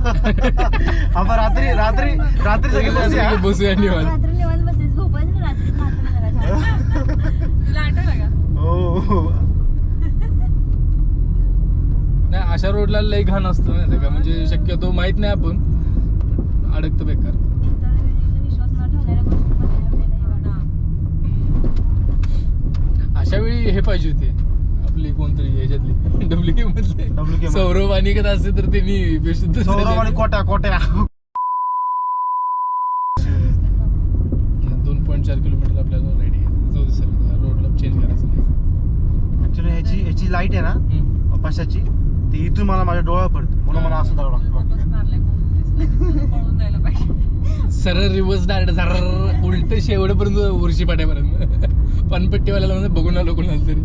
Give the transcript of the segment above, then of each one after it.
आपण रात्री रात्री रात्री सगळी बसूया निवांत. रात्री निवांत बसायचं, झोपायचं ना रात्री तुला आठवलं का? हो. नाही अशा रोडला लय घाण असतं माहिती का, म्हणजे शक्यतो माहित नाही आपण अडकतं बेकार. विश्वास न ठेवणाऱ्या गोष्टी अशा वेळी हे पाहिजे होते आपली कोणतरी ह्याच्यातली डब्ल्यूके मधले सौरभ आणि कदा असते तर त्यांनी बेशुद्ध सौरभ आणि कोट्या 2.4 किलोमीटर आपल्याला राईड आहे. जाऊ दे सर, रोडला चेंज करायचं नाही. ऍक्च्युली ह्याची लाईट आहे ना पाशाची, ती इथून मला माझ्या डोळ्यावर पडते, म्हणून मला असं जावं लागतं. फोकस मारलाय पळून जायला पाहिजे. सरळ रिव्हर्स डायरेक्ट जर उलट शेवटपर्यंत उर्शी पाट्यापर्यंत पानपट्टीवाल्याला म्हणजे बघून आलो कोणाला तरी.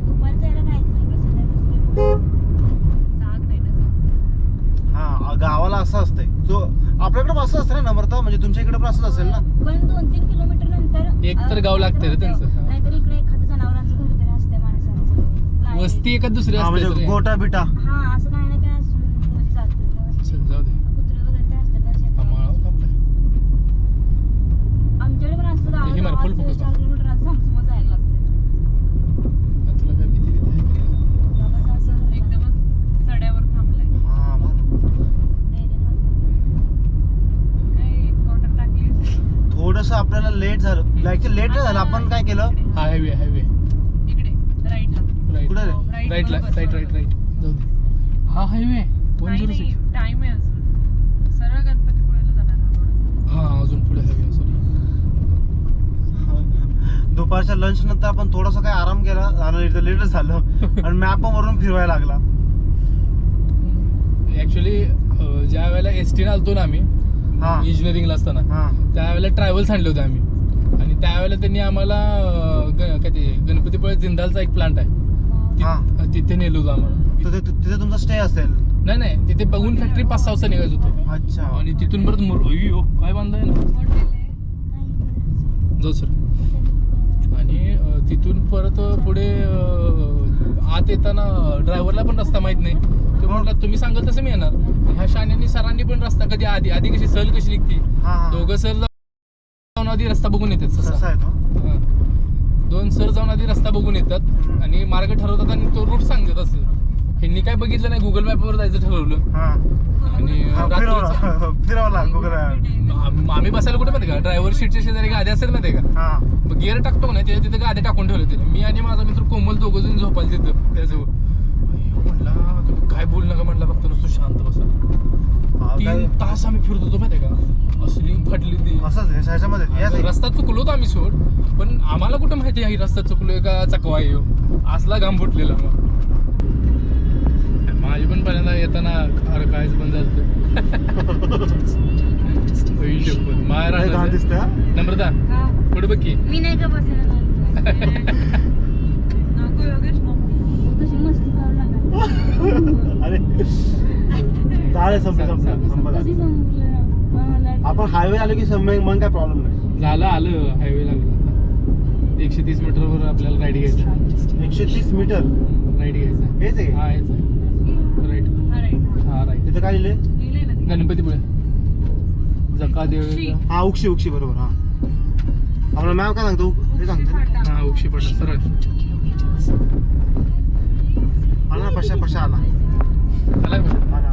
दुपारचं यायला जायचं नाही, जाग नाही ना का? हा गावाला असं असतंय, जो आपल्याकडे असं असतं ना नम्रता, म्हणजे तुमच्या इकडे पण असंच असेल ना. पण 2-3 किलोमीटर नंतर एक तर गाव लागतंय रे त्यांचं. नाहीतर इकडे एखादं जनावरांचं घर तरी असते माणसांचं. वस्ती एका दुसरी हा असते म्हणजे गोटा बिटा. हा असं काही ना काही असं म्हणजे चालतं. जाऊ दे. कुत्रे वगैरे ते असतात ना शेतात. थांबलाय. आमच्याकडे पण असं हे मार, full focus 4 किलोमीटर असं समजून जायला लागतं. तुला काय भीती आहे का? बाबा असं एकदमच सड्यावर थांबलाय. हा बरं. काय क्वार्टर टाकली थोडस आपल्याला लेट झालं, ऍक्च्युली लेट झालं. आपण काय केलं, हा हायवे इकडे राईटला. कुठे रे? राईटला राईट जाऊ दे. हा हायवे 106. टाइम आहे अजून. सरळ गणपतीपुळेला जाणार हा रोड. हा अजून पुढे हायवे. सॉरी. दुपारच्या लंच नंतर आपण थोडासा काय आराम केला आणि लेटच झालं आणि मॅप वरून फिरवायला लागला. ऍक्च्युली ज्या वेळेला एसटी आलतो ना आम्ही हा इंजिनिअरिंगला असताना, हा त्यावेळेला ट्रॅव्हल्स आणले होते आम्ही. आणि त्यावेळेला त्यांनी आम्हाला काय ते गणपतीपुळे जिंदालचा एक प्लांट आहे हा. तिथे नेलं होतं आम्हाला. तिथे तुमचा स्टे असेल. नाही तिथे बघून फॅक्टरी 5-6 वाजता निघायचं होतं. अच्छा. आणि तिथून परत काय बांधलंय ना. जाऊ सर. आणि तिथून परत पुढे आत येताना ड्रायव्हरला पण रस्ता माहित नाही. तो म्हटला तुम्ही सांगाल तसं मी येणार. ह्या शाण्यानी सरांनी पण रस्ता कधी आधी कशी सहल कशी निघते, दोघं सर जाऊन आधी रस्ता बघून येतात. कसा आहे तो? 2 सर जाऊन आधी रस्ता बघून येतात आणि मार्ग ठरवतात आणि तो रूट सांगतात. असं ह्यांनी काय बघितलं नाही, गुगल मॅपवर जायचं ठरवलं. आणि फिरवला गुगल. आम्ही बसायला कुठे माहिती का, ड्रायव्हर सीटच्या शेजारी गाड्या असतात माहिती का, गिअर टाकतो ना त्याच्या तिथे गाड्या टाकून ठेवले तिथे. मी आणि माझा मित्र कोमल दोघं जण झोपायला तिथं त्याजवळ. म्हटला तुम्ही काय बोल नका म्हटलं, फक्त नुसतं शांत बसा. 3 तास आम्ही फिरत होतो माहिती का, असली फाटली ती. असंच रस्ता चुकलो होतो आम्ही सोड, पण आम्हाला कुठं माहिती आहे रस्ता चुकलोय का चकवा आहे. असला घाम फुटलेला. मग माझी पण पहिल्यांदा येताना अरे कायच पण झालं. मारा दिसत. नम्रता पुढे बघ की. मी नाही का बसायला नको योगेश नको. तशी मस्ती करू नका. अरे चालेल, संपलं. कधी संपलं आपण हायवे आलो की मग काय प्रॉब्लेम नाही. झालं आलं हायवे लागला. 130 मीटरवर आपल्याला राईड घ्यायचा. 130 मीटर राईड घ्यायचा. हेच आहे. हा यायचा राईट. हा राईट. तिथं काय लिहिले? लिहिलंय ना. गणपतीपुळे जका देव. हा उक्षी बरोबर. हा आपला मॅम काय सांगतो हे सांगतो. हा उक्षी पडला सरळ. आला ना पशा आला आला का? आला